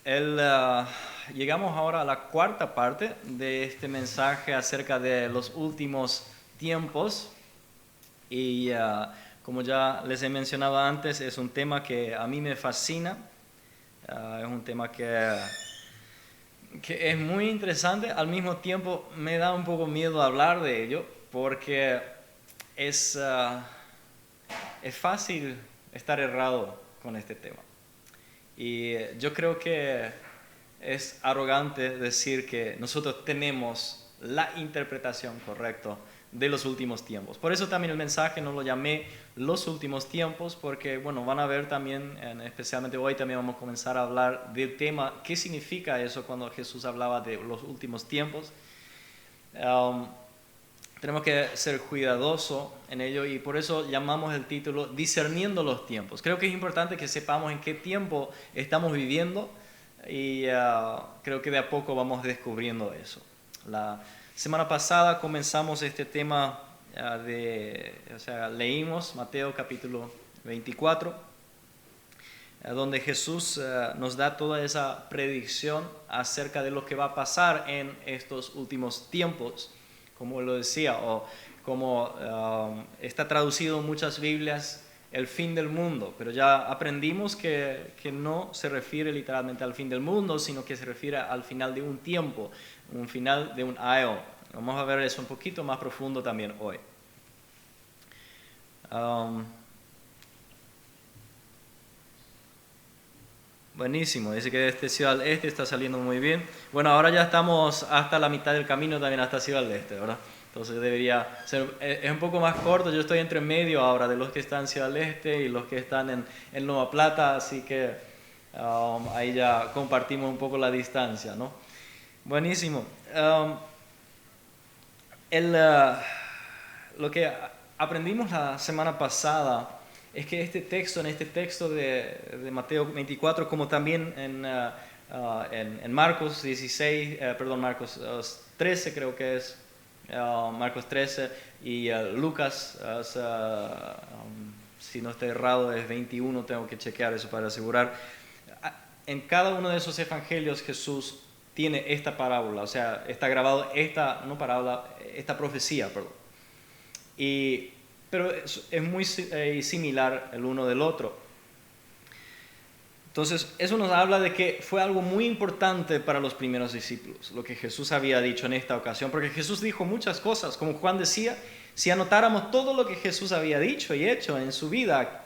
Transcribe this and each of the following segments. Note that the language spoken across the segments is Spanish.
El, llegamos ahora a la cuarta parte de este mensaje acerca de los últimos tiempos y como ya les he mencionado antes, es un tema que a mí me fascina, es un tema que es muy interesante, al mismo tiempo me da un poco miedo hablar de ello porque es, es fácil estar errado con este tema. Y yo creo que es arrogante decir que nosotros tenemos la interpretación correcta de los últimos tiempos. Por eso también el mensaje no lo llamé los últimos tiempos, porque bueno, van a ver también, especialmente hoy también vamos a comenzar a hablar del tema, qué significa eso cuando Jesús hablaba de los últimos tiempos. Tenemos que ser cuidadosos en ello y por eso llamamos el título Discerniendo los tiempos. Creo que es importante que sepamos en qué tiempo estamos viviendo y creo que de a poco vamos descubriendo eso. La semana pasada comenzamos este tema leímos Mateo capítulo 24, donde Jesús nos da toda esa predicción acerca de lo que va a pasar en estos últimos tiempos, como lo decía, o como está traducido en muchas Biblias, el fin del mundo, pero ya aprendimos que no se refiere literalmente al fin del mundo, sino que se refiere al final de un tiempo, un final de un aeon. Vamos a ver eso un poquito más profundo también hoy. Buenísimo, dice que este Ciudad del Este está saliendo muy bien. Bueno, ahora ya estamos hasta la mitad del camino también hasta Ciudad del Este, ¿verdad? Entonces debería ser, es un poco más corto, yo estoy entre medio ahora de los que están en Ciudad del Este y los que están en Nueva Plata, así que ahí ya compartimos un poco la distancia, ¿no? Buenísimo. Lo que aprendimos la semana pasada es que en este texto de Mateo 24, como también en Marcos 16, Marcos 13 creo que es, Marcos 13 y Lucas, si no estoy errado, es 21, tengo que chequear eso para asegurar. En cada uno de esos evangelios Jesús tiene esta parábola, o sea, está grabado esta profecía, perdón. Pero es muy similar el uno del otro. Entonces, eso nos habla de que fue algo muy importante para los primeros discípulos, lo que Jesús había dicho en esta ocasión, porque Jesús dijo muchas cosas, como Juan decía, si anotáramos todo lo que Jesús había dicho y hecho en su vida,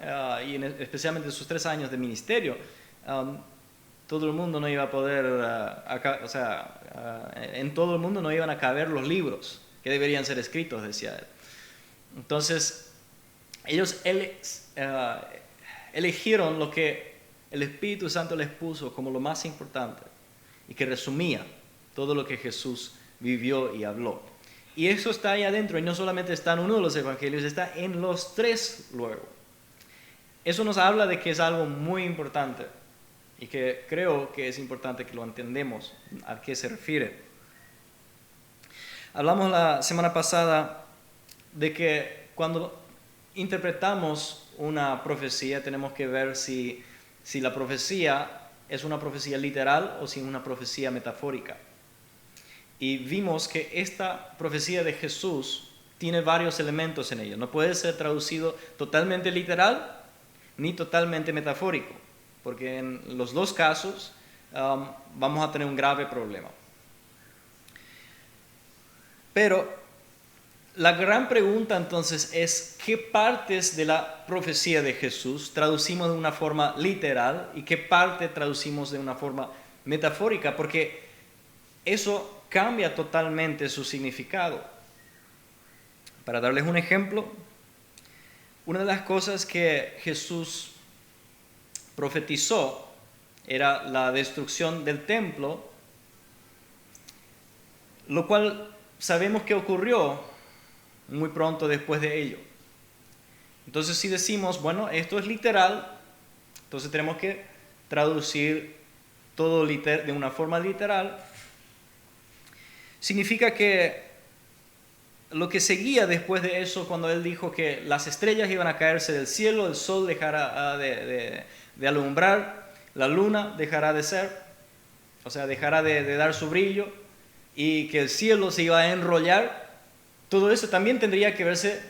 especialmente en sus 3 años de ministerio, todo el mundo no iba a poder, en todo el mundo no iban a caber los libros que deberían ser escritos, decía él. Entonces, ellos eligieron lo que el Espíritu Santo les puso como lo más importante y que resumía todo lo que Jesús vivió y habló. Y eso está ahí adentro, y no solamente está en uno de los evangelios, está en los 3 luego. Eso nos habla de que es algo muy importante y que creo que es importante que lo entendamos a qué se refiere. Hablamos la semana pasada de que cuando interpretamos una profecía tenemos que ver si la profecía es una profecía literal o si es una profecía metafórica. Y vimos que esta profecía de Jesús tiene varios elementos en ella. No puede ser traducido totalmente literal ni totalmente metafórico, porque en los dos casos vamos a tener un grave problema. Pero la gran pregunta entonces es qué partes de la profecía de Jesús traducimos de una forma literal y qué parte traducimos de una forma metafórica, porque eso cambia totalmente su significado. Para darles un ejemplo, una de las cosas que Jesús profetizó era la destrucción del templo, lo cual sabemos que ocurrió muy pronto después de ello. Entonces, si decimos, bueno, esto es literal, entonces tenemos que traducir todo de una forma literal. Significa que lo que seguía después de eso, cuando él dijo que las estrellas iban a caerse del cielo, el sol dejará de alumbrar, la luna dejará de ser, o sea, dejara de dar su brillo y que el cielo se iba a enrollar, todo eso también tendría que verse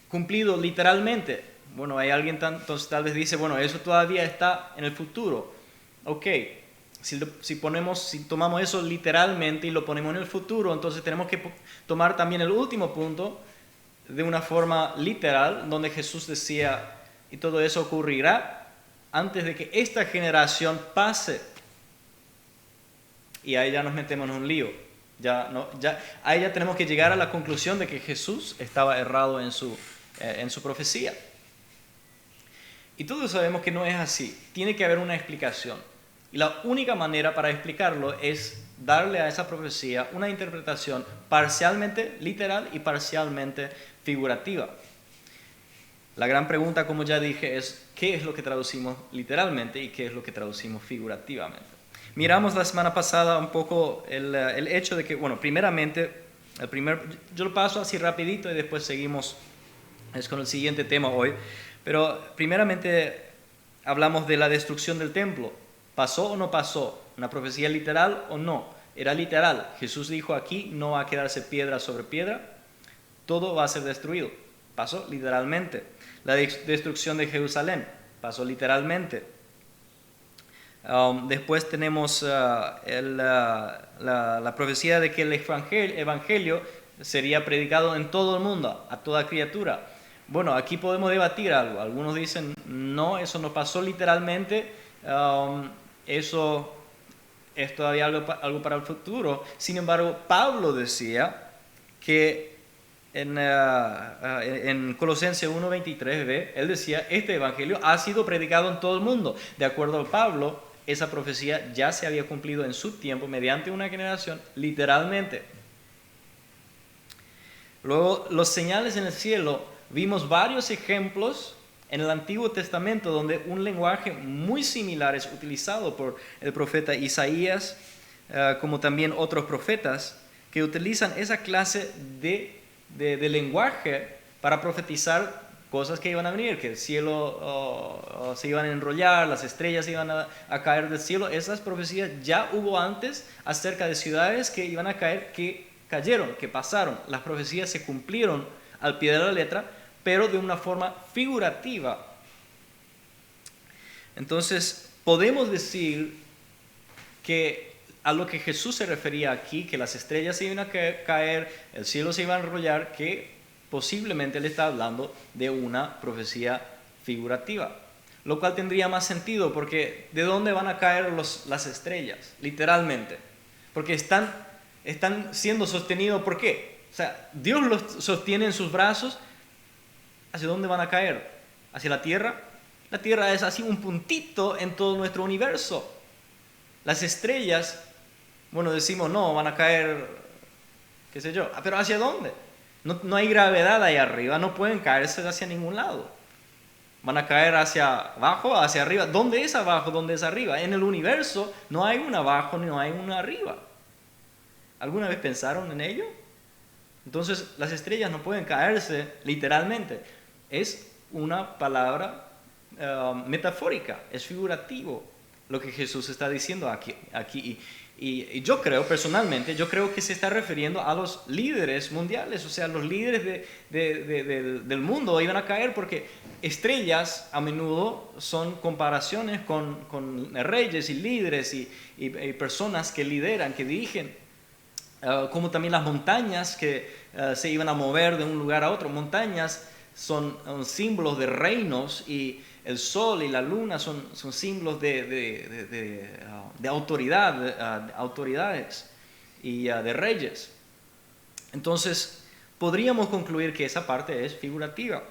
cumplido literalmente. Bueno, hay alguien entonces tal vez dice, bueno, eso todavía está en el futuro. Ok, si tomamos eso literalmente y lo ponemos en el futuro, entonces tenemos que tomar también el último punto de una forma literal, donde Jesús decía, y todo eso ocurrirá antes de que esta generación pase. Y ahí ya nos metemos en un lío. Ahí ya tenemos que llegar a la conclusión de que Jesús estaba errado en su profecía. Y todos sabemos que no es así. Tiene que haber una explicación. Y la única manera para explicarlo es darle a esa profecía una interpretación parcialmente literal y parcialmente figurativa. La gran pregunta, como ya dije, es ¿qué es lo que traducimos literalmente y qué es lo que traducimos figurativamente? Miramos la semana pasada un poco el hecho de que, bueno, primeramente, yo lo paso así rapidito y después seguimos con el siguiente tema hoy, pero primeramente hablamos de la destrucción del templo. ¿Pasó o no pasó? ¿Una profecía literal o no? Era literal. Jesús dijo aquí, no va a quedarse piedra sobre piedra, todo va a ser destruido. Pasó literalmente. La destrucción de Jerusalén, pasó literalmente. Después tenemos la profecía de que el evangelio sería predicado en todo el mundo, a toda criatura. Bueno, aquí podemos debatir algo. Algunos dicen, no, eso no pasó literalmente, eso es todavía algo para el futuro. Sin embargo, Pablo decía que en Colosenses 1:23, él decía, este evangelio ha sido predicado en todo el mundo. De acuerdo a Pablo, esa profecía ya se había cumplido en su tiempo mediante una generación, literalmente. Luego, los señales en el cielo, vimos varios ejemplos en el Antiguo Testamento donde un lenguaje muy similar es utilizado por el profeta Isaías, como también otros profetas, que utilizan esa clase de lenguaje para profetizar cosas que iban a venir, que el cielo se iban a enrollar, las estrellas iban a caer del cielo. Esas profecías ya hubo antes acerca de ciudades que iban a caer, que cayeron, que pasaron. Las profecías se cumplieron al pie de la letra, pero de una forma figurativa. Entonces, podemos decir que a lo que Jesús se refería aquí, que las estrellas se iban a caer, el cielo se iba a enrollar, que posiblemente le está hablando de una profecía figurativa, lo cual tendría más sentido, porque ¿de dónde van a caer las estrellas? Literalmente, porque están siendo sostenidos. ¿Por qué? O sea, Dios los sostiene en sus brazos. ¿Hacia dónde van a caer? ¿Hacia la tierra? La tierra es así un puntito en todo nuestro universo. Las estrellas, bueno, decimos, no, van a caer, qué sé yo, pero ¿hacia dónde? No hay gravedad ahí arriba, no pueden caerse hacia ningún lado. Van a caer hacia abajo, hacia arriba. ¿Dónde es abajo? ¿Dónde es arriba? En el universo no hay un abajo ni no hay un arriba. ¿Alguna vez pensaron en ello? Entonces, las estrellas no pueden caerse literalmente. Es una palabra metafórica, es figurativo lo que Jesús está diciendo aquí. Y yo creo, personalmente, que se está refiriendo a los líderes mundiales, o sea, los líderes del mundo iban a caer, porque estrellas a menudo son comparaciones con reyes y líderes y personas que lideran, que dirigen, como también las montañas que se iban a mover de un lugar a otro. Montañas son símbolos de reinos, y el sol y la luna son símbolos de autoridades y de reyes. Entonces, podríamos concluir que esa parte es figurativa.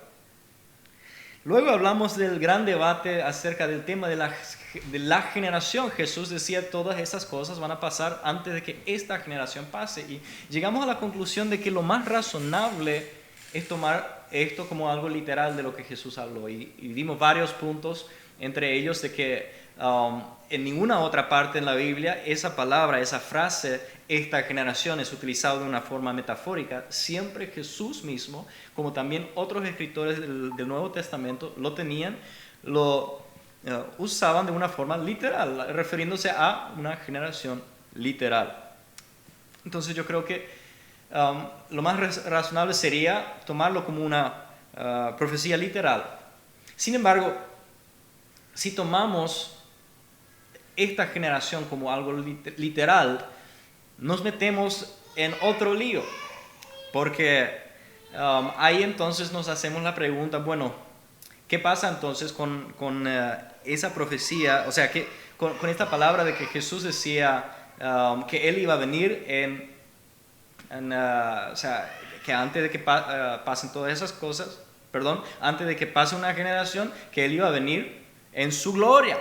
Luego hablamos del gran debate acerca del tema de la generación. Jesús decía, todas esas cosas van a pasar antes de que esta generación pase. Y llegamos a la conclusión de que lo más razonable es tomar esto como algo literal de lo que Jesús habló. Y dimos varios puntos, entre ellos de que en ninguna otra parte en la Biblia esa palabra, esa frase, esta generación, es utilizada de una forma metafórica. Siempre Jesús mismo, como también otros escritores del Nuevo Testamento, lo tenían, lo usaban de una forma literal, refiriéndose a una generación literal. Entonces yo creo que lo más razonable sería tomarlo como una profecía literal. Sin embargo, si tomamos esta generación como algo literal, nos metemos en otro lío, porque ahí entonces nos hacemos la pregunta, bueno, ¿qué pasa entonces con esa profecía? O sea, con esta palabra de que Jesús decía que Él iba a venir o sea, que antes de que pasen todas esas cosas, antes de que pase una generación, que Él iba a venir en su gloria.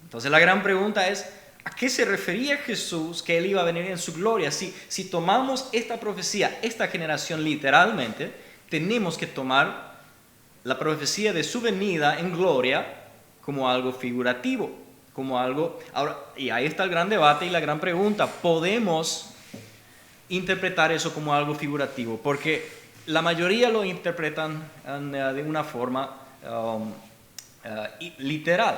Entonces la gran pregunta es, ¿a qué se refería Jesús que Él iba a venir en su gloria? Si tomamos esta profecía, esta generación literalmente, tenemos que tomar la profecía de su venida en gloria como algo figurativo, como algo... Ahora, y ahí está el gran debate y la gran pregunta, ¿podemos interpretar eso como algo figurativo? Porque la mayoría lo interpretan de una forma literal.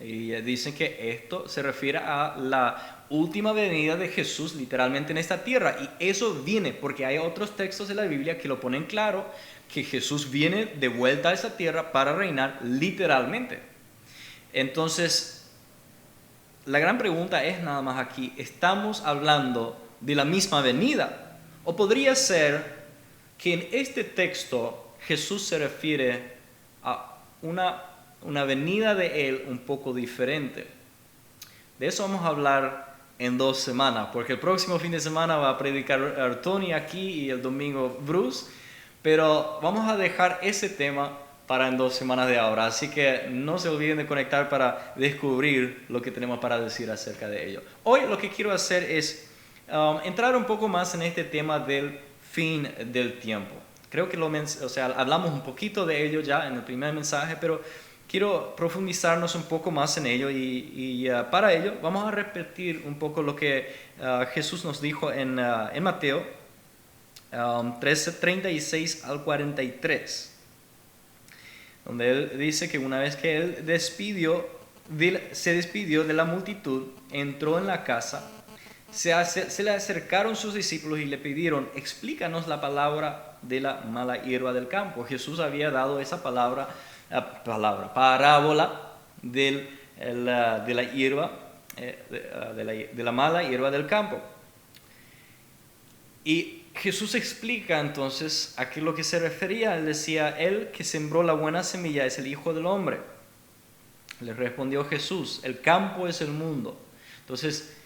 Y dicen que esto se refiere a la última venida de Jesús literalmente en esta tierra. Y eso viene porque hay otros textos de la Biblia que lo ponen claro, que Jesús viene de vuelta a esta tierra para reinar literalmente. Entonces, la gran pregunta es nada más aquí, ¿estamos hablando de la misma venida? ¿O podría ser que en este texto Jesús se refiere a una venida de Él un poco diferente? De eso vamos a hablar en 2 semanas, porque el próximo fin de semana va a predicar Tony aquí y el domingo Bruce, pero vamos a dejar ese tema para en 2 semanas de ahora, así que no se olviden de conectar para descubrir lo que tenemos para decir acerca de ello. Hoy lo que quiero hacer es entrar un poco más en este tema del fin del tiempo. Creo que hablamos un poquito de ello ya en el primer mensaje, pero quiero profundizarnos un poco más en ello y para ello vamos a repetir un poco lo que Jesús nos dijo en Mateo 13:36 al 43, donde Él dice que una vez que Él se despidió de la multitud, entró en la casa, se le acercaron sus discípulos y le pidieron, explícanos la palabra de la mala hierba del campo. Jesús había dado esa parábola de la hierba, de la mala hierba del campo. Y Jesús explica entonces a qué es lo que se refería. Él decía, el que sembró la buena semilla es el Hijo del Hombre. Le respondió Jesús, el campo es el mundo. Entonces,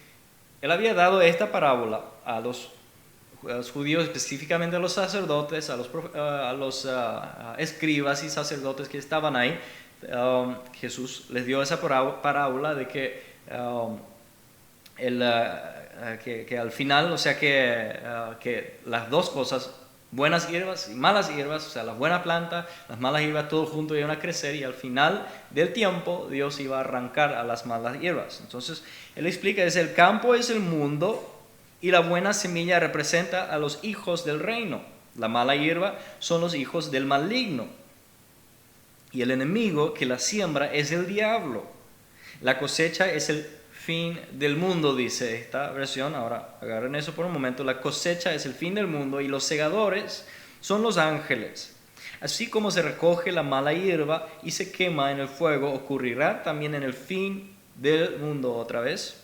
Él había dado esta parábola a los judíos, específicamente a los sacerdotes, a los escribas y sacerdotes que estaban ahí. Jesús les dio esa parábola de que al final, o sea que las dos cosas, buenas hierbas y malas hierbas, o sea, las buenas plantas, las malas hierbas, todo junto iban a crecer y al final del tiempo Dios iba a arrancar a las malas hierbas. Entonces, Él explica, el campo es el mundo y la buena semilla representa a los hijos del reino. La mala hierba son los hijos del maligno. Y el enemigo que la siembra es el diablo. La cosecha es el fin del mundo, dice esta versión. Ahora agarren eso por un momento. La cosecha es el fin del mundo y los segadores son los ángeles. Así como se recoge la mala hierba y se quema en el fuego, ocurrirá también en el fin del mundo otra vez.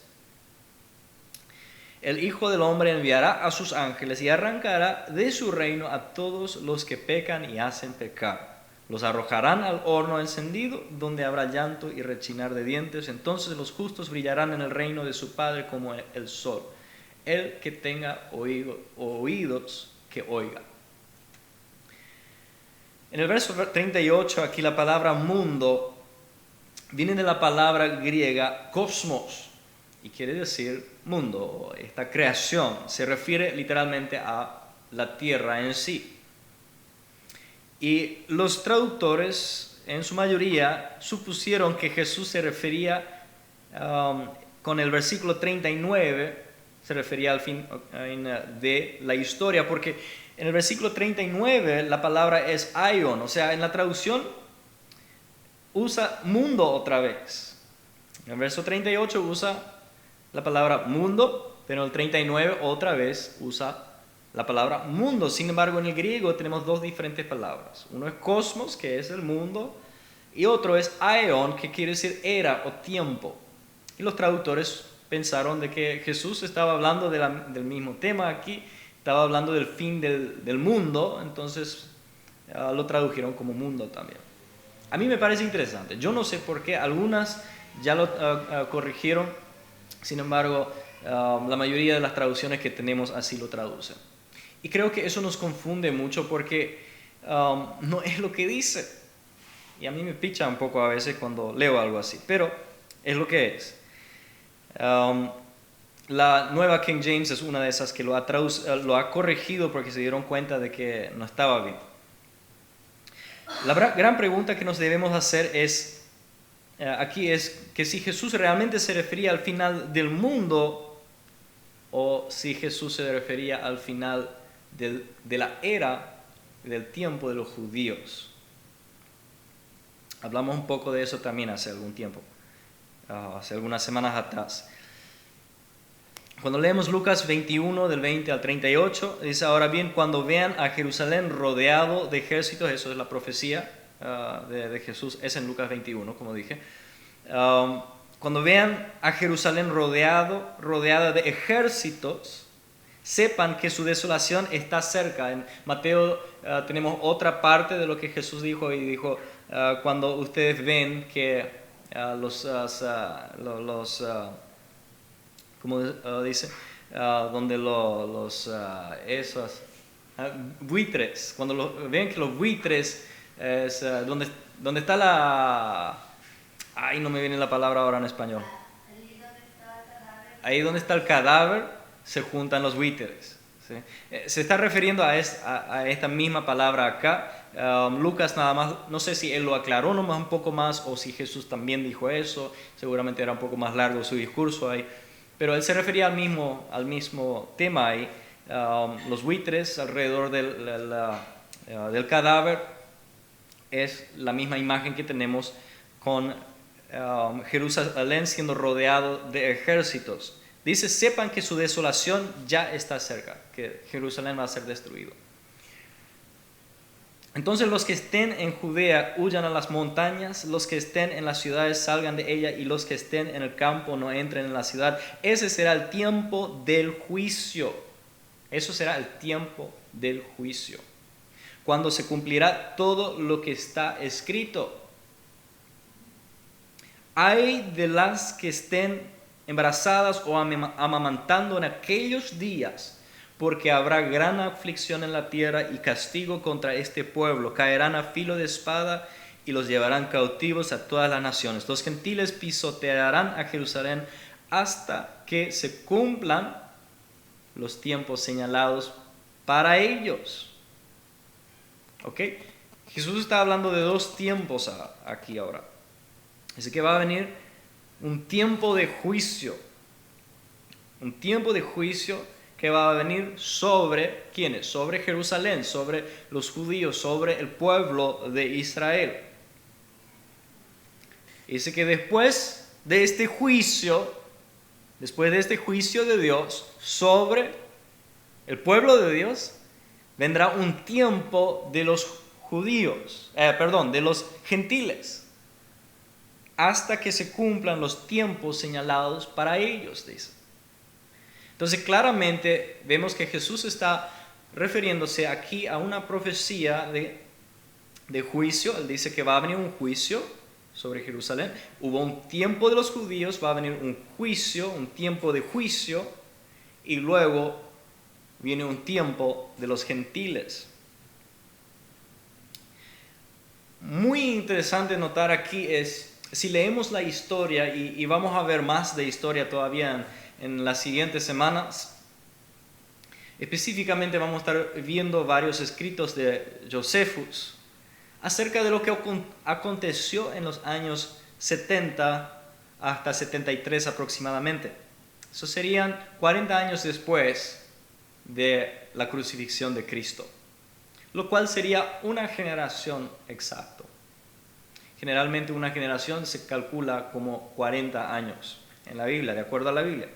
El Hijo del Hombre enviará a sus ángeles y arrancará de su reino a todos los que pecan y hacen pecar. Los arrojarán al horno encendido, donde habrá llanto y rechinar de dientes. Entonces los justos brillarán en el reino de su Padre como el sol. El que tenga oídos, que oiga. En el verso 38, aquí la palabra mundo viene de la palabra griega cosmos y quiere decir mundo. Esta creación se refiere literalmente a la tierra en sí. Y los traductores, en su mayoría, supusieron que Jesús se refería, con el versículo 39, se refería al fin de la historia, porque en el versículo 39 la palabra es aion, o sea, en la traducción usa mundo otra vez. En el verso 38 usa la palabra mundo, pero en el 39 otra vez usa la palabra mundo. Sin embargo, en el griego tenemos dos diferentes palabras. Uno es cosmos, que es el mundo, y otro es aeon, que quiere decir era o tiempo. Y los traductores pensaron de que Jesús estaba hablando del mismo tema aquí, estaba hablando del fin del mundo, entonces lo tradujeron como mundo también. A mí me parece interesante. Yo no sé por qué algunas ya lo corrigieron, sin embargo, la mayoría de las traducciones que tenemos así lo traducen. Y creo que eso nos confunde mucho porque no es lo que dice. Y a mí me picha un poco a veces cuando leo algo así, pero es lo que es. La nueva King James es una de esas que lo ha corregido porque se dieron cuenta de que no estaba bien. La gran pregunta que nos debemos hacer aquí es que si Jesús realmente se refería al final del mundo o si Jesús se refería al final de la era, del tiempo de los judíos. Hablamos un poco de eso también hace algún tiempo, hace algunas semanas atrás. Cuando leemos Lucas 21 del 20 al 38, dice: ahora bien, cuando vean a Jerusalén rodeado de ejércitos, eso es la profecía de Jesús, es en Lucas 21, como dije. Cuando vean a Jerusalén rodeada de ejércitos, sepan que su desolación está cerca. En Mateo tenemos otra parte de lo que Jesús dijo, y dijo, cuando ustedes ven que como dice, donde esos buitres, cuando ven que los buitres, donde está ay, no me viene la palabra ahora en español. Ahí donde está el cadáver, se juntan los buitres. ¿Sí? Se está refiriendo a esta misma palabra acá. Lucas nada más, no sé si él lo aclaró nomás un poco más o si Jesús también dijo eso. Seguramente era un poco más largo su discurso ahí. Pero él se refería al mismo tema ahí. Los buitres alrededor del cadáver es la misma imagen que tenemos con Jerusalén siendo rodeado de ejércitos. Dice: sepan que su desolación ya está cerca, que Jerusalén va a ser destruido. Entonces los que estén en Judea huyan a las montañas, los que estén en las ciudades salgan de ella, y los que estén en el campo no entren en la ciudad. Ese será el tiempo del juicio. Eso será el tiempo del juicio, cuando se cumplirá todo lo que está escrito. Ay de las que estén embarazadas o amamantando en aquellos días, porque habrá gran aflicción en la tierra y castigo contra este pueblo. Caerán a filo de espada y los llevarán cautivos a todas las naciones. Los gentiles pisotearán a Jerusalén hasta que se cumplan los tiempos señalados para ellos. ¿Ok? Jesús está hablando de dos tiempos aquí ahora. Así que va a venir un tiempo de juicio. Un tiempo de juicio que va a venir sobre ¿quiénes? Sobre Jerusalén, sobre los judíos, sobre el pueblo de Israel. Dice que después de este juicio de Dios sobre el pueblo de Dios, vendrá un tiempo de los de los gentiles, hasta que se cumplan los tiempos señalados para ellos, dice. Entonces claramente vemos que Jesús está refiriéndose aquí a una profecía de juicio. Él dice que va a venir un juicio sobre Jerusalén. Hubo un tiempo de los judíos, va a venir un juicio, un tiempo de juicio, y luego viene un tiempo de los gentiles. Muy interesante notar aquí es, si leemos la historia, y vamos a ver más de historia todavía en las siguientes semanas, específicamente vamos a estar viendo varios escritos de Josephus acerca de lo que aconteció en los años 70 hasta 73 aproximadamente. Eso serían 40 años después de la crucifixión de Cristo, lo cual sería una generación exacta. Generalmente una generación se calcula como 40 años en la Biblia, de acuerdo a la Biblia.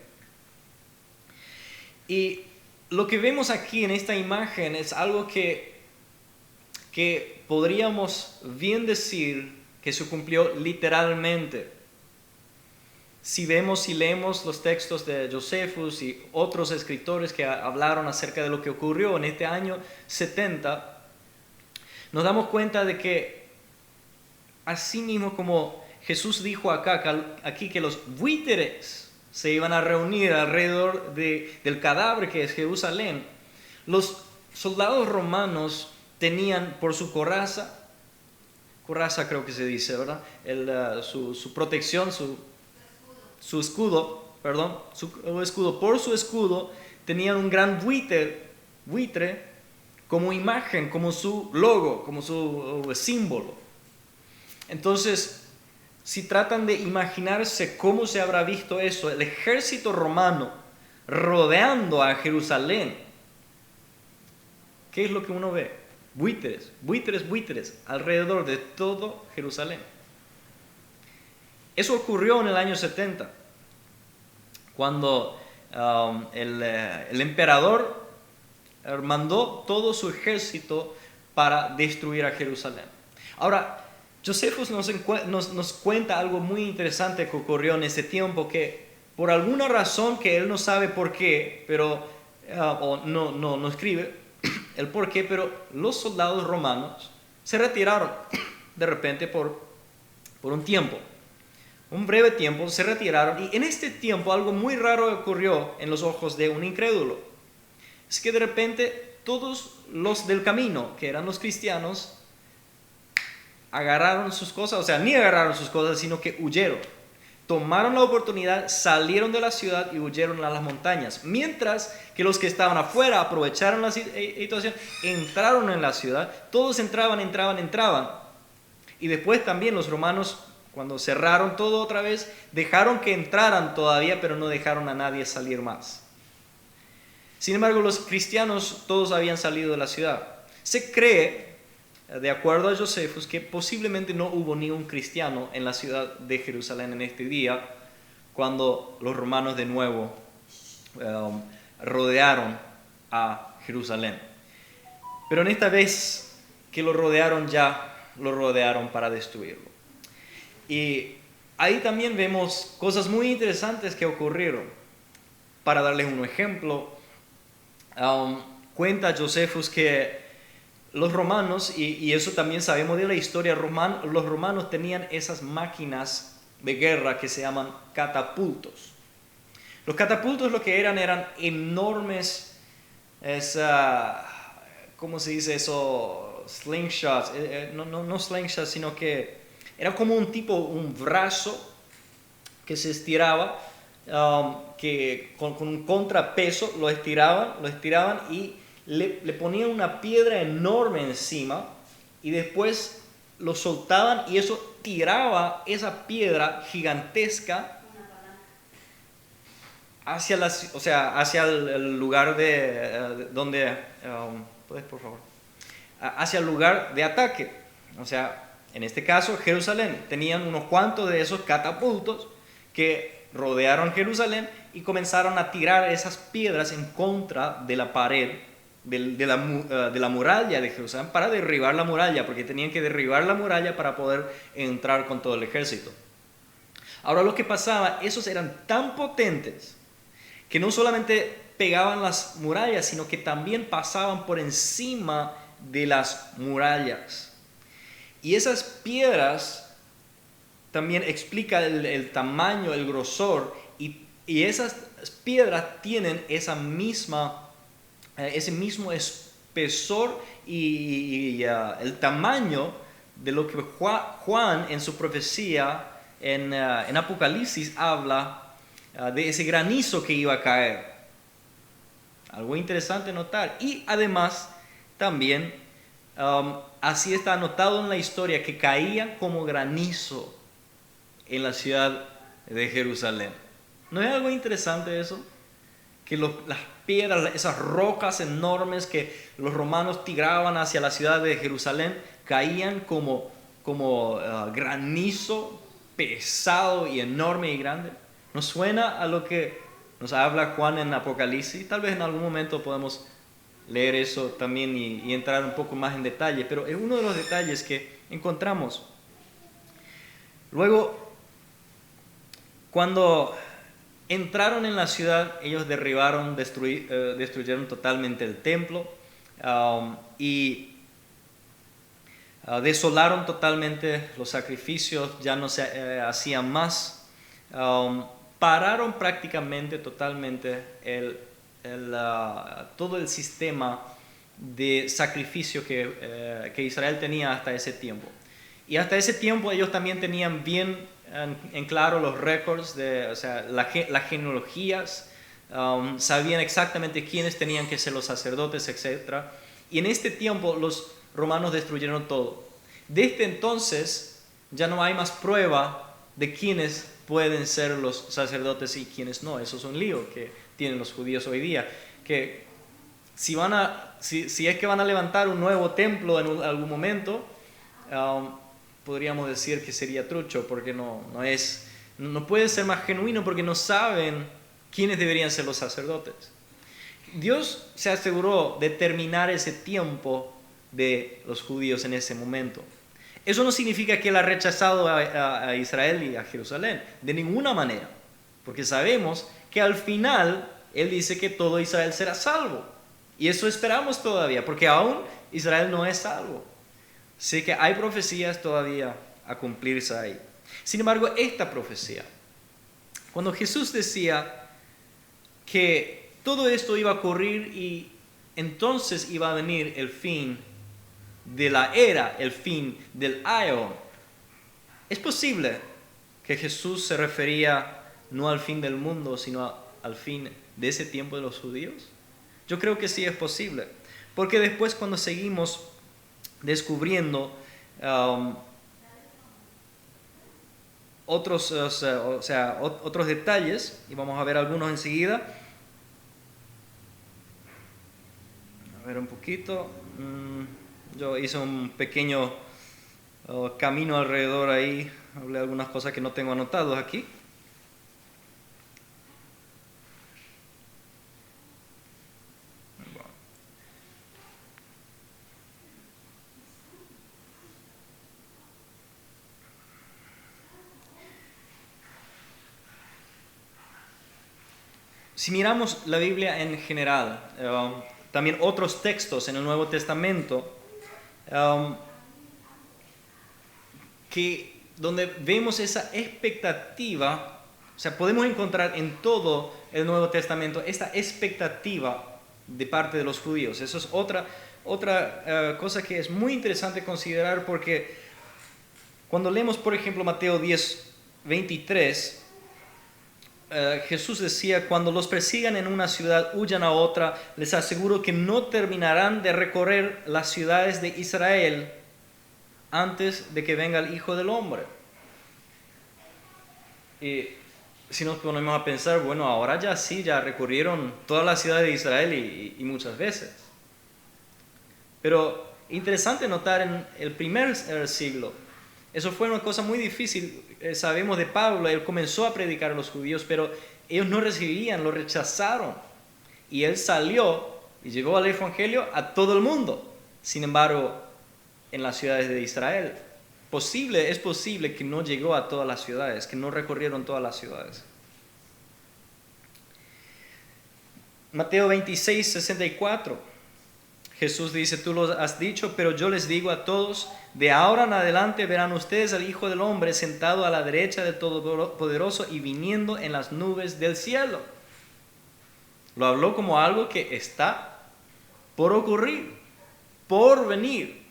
Y lo que vemos aquí en esta imagen es algo que podríamos bien decir que se cumplió literalmente. Si leemos los textos de Josephus y otros escritores que hablaron acerca de lo que ocurrió en este año 70, nos damos cuenta de que así mismo como Jesús dijo aquí que los buitres se iban a reunir alrededor del cadáver que es Jerusalén, los soldados romanos tenían por su coraza creo que se dice, ¿verdad? Su protección, su escudo, por su escudo tenían un gran buitre como imagen, como su logo, como su símbolo. Entonces, si tratan de imaginarse cómo se habrá visto eso, el ejército romano rodeando a Jerusalén, ¿qué es lo que uno ve? Buitres alrededor de todo Jerusalén. Eso ocurrió en el año 70, cuando el emperador mandó todo su ejército para destruir a Jerusalén. Ahora, Josephus nos cuenta algo muy interesante que ocurrió en ese tiempo, que por alguna razón que él no sabe por qué, pero no escribe el por qué, pero los soldados romanos se retiraron de repente por un tiempo. Un breve tiempo se retiraron, y en este tiempo algo muy raro ocurrió en los ojos de un incrédulo. Es que de repente todos los del camino, que eran los cristianos, agarraron sus cosas, o sea, ni agarraron sus cosas, sino que huyeron. Tomaron la oportunidad, salieron de la ciudad y huyeron a las montañas. Mientras que los que estaban afuera aprovecharon la situación, entraron en la ciudad, todos entraban. Y después también los romanos, cuando cerraron todo otra vez, dejaron que entraran todavía, pero no dejaron a nadie salir más. Sin embargo, los cristianos todos habían salido de la ciudad. Se cree, de acuerdo a Josephus, que posiblemente no hubo ni un cristiano en la ciudad de Jerusalén en este día, cuando los romanos de nuevo rodearon a Jerusalén. Pero en esta vez que lo rodearon, ya lo rodearon para destruirlo. Y ahí también vemos cosas muy interesantes que ocurrieron. Para darles un ejemplo, cuenta Josephus que los romanos, y eso también sabemos de la historia romana, los romanos tenían esas máquinas de guerra que se llaman catapultos. Los catapultos lo que eran enormes, ¿cómo se dice eso? Slingshots, no slingshots, sino que era como un brazo que se estiraba, que con un contrapeso lo estiraban y le ponían una piedra enorme encima, y después lo soltaban y eso tiraba esa piedra gigantesca hacia el lugar donde ¿puedes, por favor? Hacia el lugar de ataque. O sea, en este caso Jerusalén. Tenían unos cuantos de esos catapultos que rodearon Jerusalén y comenzaron a tirar esas piedras en contra de la pared de la muralla de Jerusalén, para derribar la muralla, porque tenían que derribar la muralla para poder entrar con todo el ejército. Ahora, lo que pasaba, esos eran tan potentes que no solamente pegaban las murallas, sino que también pasaban por encima de las murallas. Y esas piedras también explica el tamaño, el grosor, y esas piedras tienen ese mismo espesor y el tamaño de lo que Juan en su profecía en Apocalipsis habla de ese granizo que iba a caer. Algo interesante notar. Y además también así está anotado en la historia que caía como granizo en la ciudad de Jerusalén. ¿No es algo interesante eso? Que las piedras, esas rocas enormes que los romanos tiraban hacia la ciudad de Jerusalén, caían como como granizo pesado y enorme y grande. ¿Nos suena a lo que nos habla Juan en Apocalipsis? Tal vez en algún momento podemos leer eso también y entrar un poco más en detalle, pero es uno de los detalles que encontramos. Luego, cuando entraron en la ciudad, ellos derribaron, destruyeron totalmente el templo y desolaron totalmente los sacrificios, ya no se hacían más. Pararon prácticamente totalmente todo el sistema de sacrificio que Israel tenía hasta ese tiempo. Y hasta ese tiempo ellos también tenían bien en claro los récords, las genealogías, sabían exactamente quiénes tenían que ser los sacerdotes, etc. Y en este tiempo los romanos destruyeron todo. Desde entonces ya no hay más prueba de quiénes pueden ser los sacerdotes y quiénes no. Eso es un lío que tienen los judíos hoy día, que si es que van a levantar un nuevo templo en algún momento, podríamos decir que sería trucho, porque no puede ser más genuino, porque no saben quiénes deberían ser los sacerdotes. Dios se aseguró de terminar ese tiempo de los judíos en ese momento. Eso no significa que Él ha rechazado a Israel y a Jerusalén, de ninguna manera, porque sabemos que al final Él dice que todo Israel será salvo, y eso esperamos todavía, porque aún Israel no es salvo. Así que hay profecías todavía a cumplirse ahí. Sin embargo, esta profecía, cuando Jesús decía que todo esto iba a ocurrir y entonces iba a venir el fin de la era, el fin del aion, es posible que Jesús se refería no al fin del mundo, sino al fin de ese tiempo de los judíos. Yo creo que sí es posible, porque después cuando seguimos descubriendo otros detalles, y vamos a ver algunos enseguida. A ver un poquito. Yo hice un pequeño camino alrededor ahí, hablé algunas cosas que no tengo anotadas aquí. Si miramos la Biblia en general, también otros textos en el Nuevo Testamento, donde vemos esa expectativa, o sea, podemos encontrar en todo el Nuevo Testamento esta expectativa de parte de los judíos. Eso es otra cosa que es muy interesante considerar, porque cuando leemos, por ejemplo, Mateo 10:23, Jesús decía: cuando los persigan en una ciudad, huyan a otra. Les aseguro que no terminarán de recorrer las ciudades de Israel antes de que venga el Hijo del Hombre. Y si nos ponemos a pensar, bueno, ahora ya recorrieron todas las ciudades de Israel y muchas veces. Pero interesante notar en el primer siglo, eso fue una cosa muy difícil. Sabemos de Pablo, él comenzó a predicar a los judíos, pero ellos no recibían, lo rechazaron. Y él salió y llevó el evangelio a todo el mundo. Sin embargo, en las ciudades de Israel, es posible que no llegó a todas las ciudades, que no recorrieron todas las ciudades. Mateo 26:64. Jesús dice: tú lo has dicho, pero yo les digo a todos, de ahora en adelante verán ustedes al Hijo del Hombre sentado a la derecha del Todopoderoso y viniendo en las nubes del cielo. Lo habló como algo que está por ocurrir, por venir.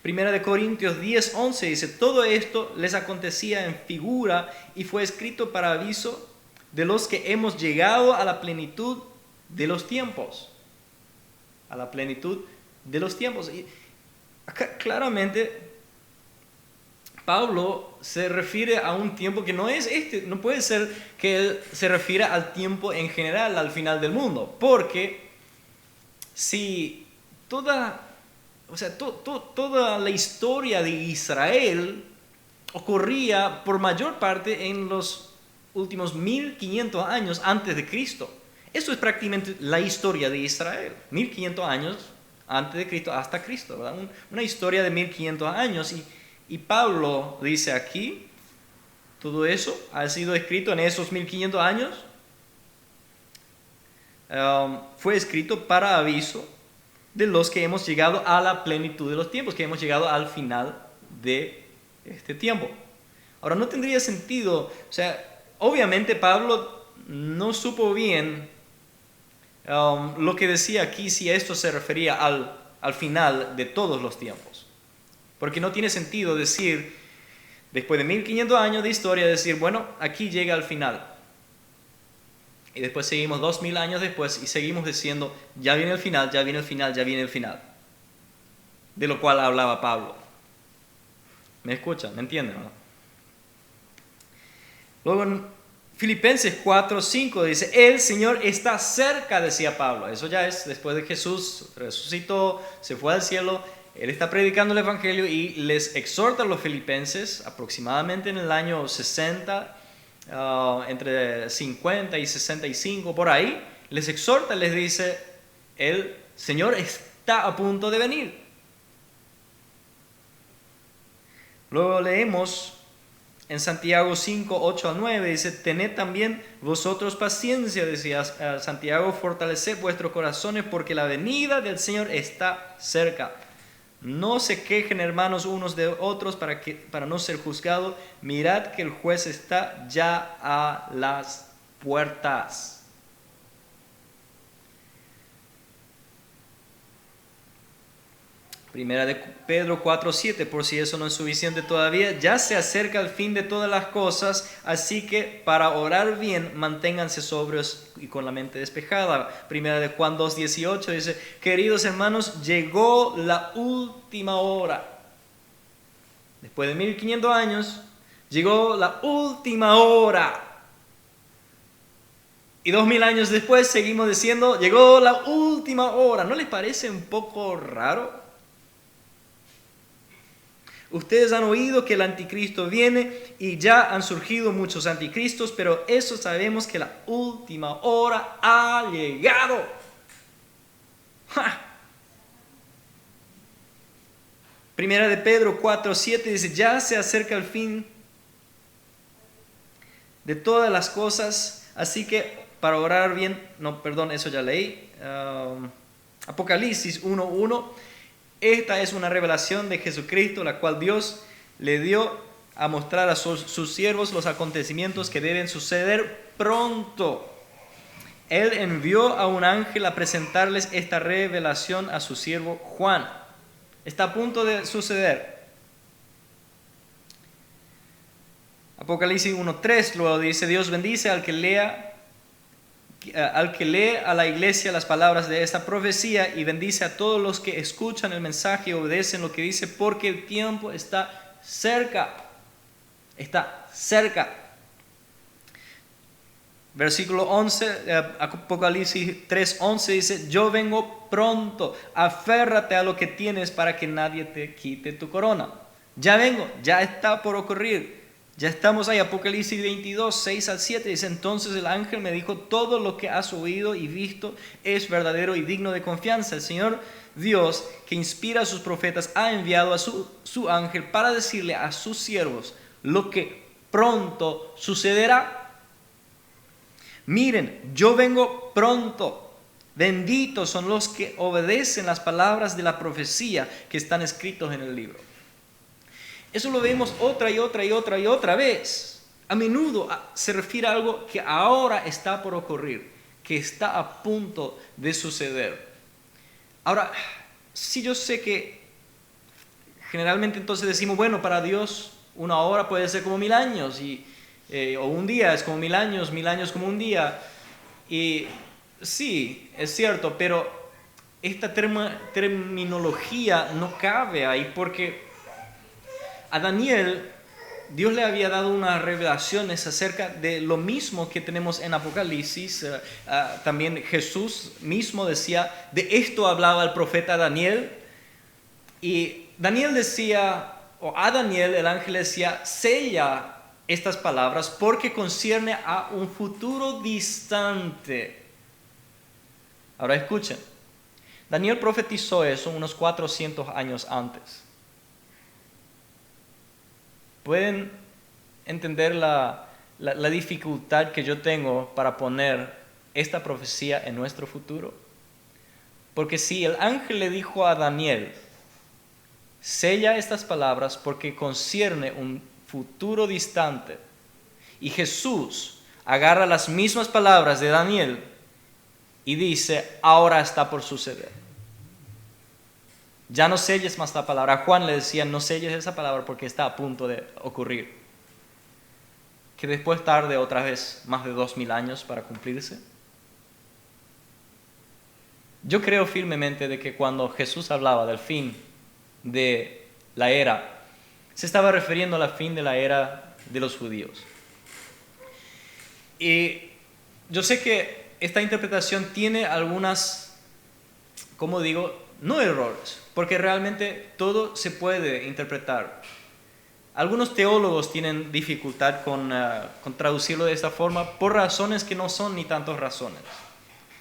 Primera de Corintios 10:11 dice: todo esto les acontecía en figura y fue escrito para aviso de los que hemos llegado a la plenitud de los tiempos. A la plenitud de los tiempos. Y acá claramente Pablo se refiere a un tiempo que no es no puede ser que él se refiera al tiempo en general, al final del mundo, porque si toda o sea, toda la historia de Israel ocurría por mayor parte en los últimos 1500 años antes de Cristo. Eso es prácticamente la historia de Israel, 1500 años antes de Cristo hasta Cristo, ¿verdad? Una historia de 1500 años. Y Pablo dice aquí, todo eso ha sido escrito en esos 1500 años. Fue escrito para aviso de los que hemos llegado a la plenitud de los tiempos, que hemos llegado al final de este tiempo. Ahora, no tendría sentido, o sea, obviamente Pablo no supo bien lo que decía aquí, si esto se refería al final de todos los tiempos. Porque no tiene sentido decir, después de 1500 años de historia, decir, bueno, aquí llega al final. Y después seguimos 2000 años después y seguimos diciendo, ya viene el final, ya viene el final, ya viene el final. De lo cual hablaba Pablo. ¿Me escuchan? ¿Me entienden? ¿No? Luego en Filipenses 4:5 dice, el Señor está cerca, decía Pablo. Eso ya es después de Jesús resucitó, se fue al cielo. Él está predicando el Evangelio y les exhorta a los filipenses aproximadamente en el año 60, entre 50 y 65, por ahí. Les exhorta, les dice, el Señor está a punto de venir. Luego leemos en Santiago 5:8-9, dice, tened también vosotros paciencia, decía Santiago, fortaleced vuestros corazones porque la venida del Señor está cerca. No se quejen, hermanos, unos de otros para no ser juzgados. Mirad que el juez está ya a las puertas. Primera de Pedro 4:7, por si eso no es suficiente todavía, ya se acerca el fin de todas las cosas, así que para orar bien, manténganse sobrios y con la mente despejada. Primera de Juan 2:18 dice, queridos hermanos, llegó la última hora. Después de 1500 años, llegó la última hora. Y 2000 años después seguimos diciendo, llegó la última hora. ¿No les parece un poco raro? Ustedes han oído que el anticristo viene y ya han surgido muchos anticristos, pero eso sabemos que la última hora ha llegado. ¡Ja! Primera de Pedro 4:7 dice, ya se acerca el fin de todas las cosas, así que para orar bien, no, perdón, eso ya leí. Apocalipsis 1:1. Esta es una revelación de Jesucristo, la cual Dios le dio a mostrar a sus siervos los acontecimientos que deben suceder pronto. Él envió a un ángel a presentarles esta revelación a su siervo Juan. Está a punto de suceder. Apocalipsis 1:3 luego dice, Dios bendice al que lee a la iglesia las palabras de esta profecía y bendice a todos los que escuchan el mensaje y obedecen lo que dice, porque el tiempo está cerca. Está cerca. Versículo 11, Apocalipsis 3:11 dice, yo vengo pronto, aférrate a lo que tienes para que nadie te quite tu corona. Ya vengo, ya está por ocurrir. Ya estamos ahí, Apocalipsis 22:6-7, dice, entonces el ángel me dijo, todo lo que has oído y visto es verdadero y digno de confianza. El Señor Dios, que inspira a sus profetas, ha enviado a su ángel para decirle a sus siervos lo que pronto sucederá. Miren, yo vengo pronto. Benditos son los que obedecen las palabras de la profecía que están escritos en el libro. Eso lo vemos otra y otra vez. A menudo se refiere a algo que ahora está por ocurrir, que está a punto de suceder. Ahora, sí, yo sé que generalmente entonces decimos, bueno, para Dios una hora puede ser como 1000 años, o un día es como 1000 años como un día. Y sí, es cierto, pero esta terminología no cabe ahí porque a Daniel, Dios le había dado unas revelaciones acerca de lo mismo que tenemos en Apocalipsis. También Jesús mismo decía, de esto hablaba el profeta Daniel. Y Daniel decía, o a Daniel el ángel decía, sella estas palabras porque concierne a un futuro distante. Ahora escuchen, Daniel profetizó eso unos 400 años antes. ¿Pueden entender la dificultad que yo tengo para poner esta profecía en nuestro futuro? Porque si el ángel le dijo a Daniel, sella estas palabras porque concierne un futuro distante, y Jesús agarra las mismas palabras de Daniel y dice, ahora está por suceder. Ya no selles más la palabra. A Juan le decían, no selles esa palabra porque está a punto de ocurrir. Que después tarde otra vez más de 2000 años para cumplirse. Yo creo firmemente de que cuando Jesús hablaba del fin de la era, se estaba refiriendo al fin de la era de los judíos. Y yo sé que esta interpretación tiene algunas, como digo, no errores, porque realmente todo se puede interpretar. Algunos teólogos tienen dificultad con traducirlo de esta forma por razones que no son ni tantas razones.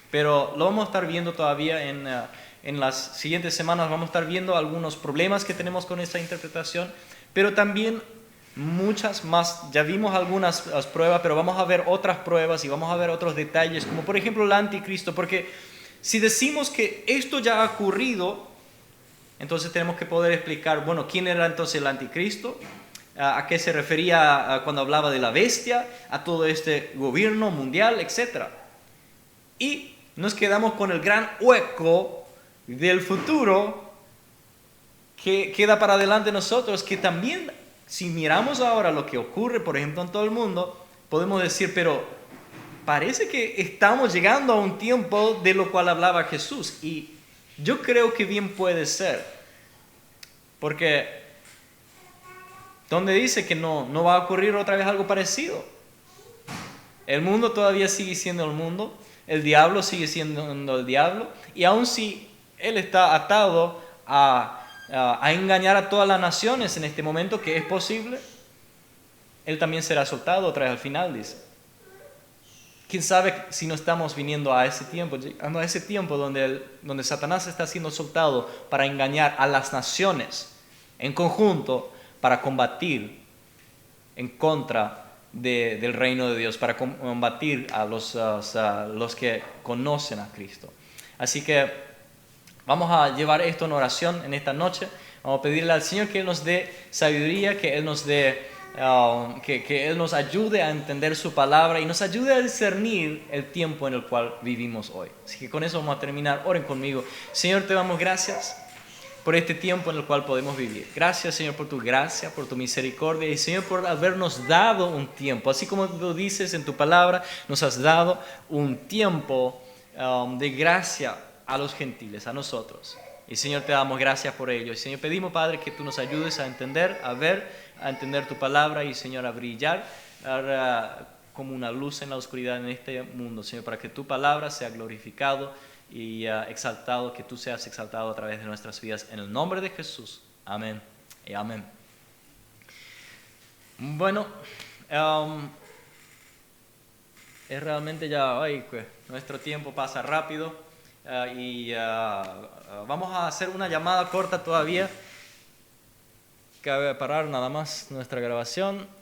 Pero lo vamos a estar viendo todavía en las siguientes semanas. Vamos a estar viendo algunos problemas que tenemos con esta interpretación, pero también muchas más. Ya vimos algunas pruebas, pero vamos a ver otras pruebas y vamos a ver otros detalles, como por ejemplo el anticristo, porque si decimos que esto ya ha ocurrido, entonces tenemos que poder explicar, bueno, ¿quién era entonces el anticristo? ¿A qué se refería cuando hablaba de la bestia? A todo este gobierno mundial, etc. Y nos quedamos con el gran hueco del futuro que queda para adelante nosotros, que también, si miramos ahora lo que ocurre, por ejemplo, en todo el mundo, podemos decir, pero parece que estamos llegando a un tiempo de lo cual hablaba Jesús. Y yo creo que bien puede ser, porque donde dice que no va a ocurrir otra vez algo parecido. El mundo todavía sigue siendo el mundo, el diablo sigue siendo el diablo, y aun si él está atado a engañar a todas las naciones en este momento, que es posible, él también será soltado otra vez al final, dice. ¿Quién sabe si no estamos viniendo a ese tiempo, donde Satanás está siendo soltado para engañar a las naciones en conjunto para combatir en contra del reino de Dios, para combatir a los que conocen a Cristo? Así que vamos a llevar esto en oración en esta noche. Vamos a pedirle al Señor que Él nos dé sabiduría, que Él nos dé que Él nos ayude a entender su palabra y nos ayude a discernir el tiempo en el cual vivimos hoy. Así que con eso vamos a terminar. Oren conmigo. Señor, te damos gracias por este tiempo en el cual podemos vivir. Gracias, Señor, por tu gracia, por tu misericordia y, Señor, por habernos dado un tiempo. Así como lo dices en tu palabra, nos has dado un tiempo de gracia a los gentiles, a nosotros. Y, Señor, te damos gracias por ello. Y, Señor, pedimos, Padre, que tú nos ayudes a entender, a entender tu palabra y, Señor, a brillar como una luz en la oscuridad en este mundo, Señor, para que tu palabra sea glorificado y exaltado, que tú seas exaltado a través de nuestras vidas. En el nombre de Jesús. Amén y amén. Bueno, es realmente ya, nuestro tiempo pasa rápido. Vamos a hacer una llamada corta todavía. Cabe parar nada más nuestra grabación.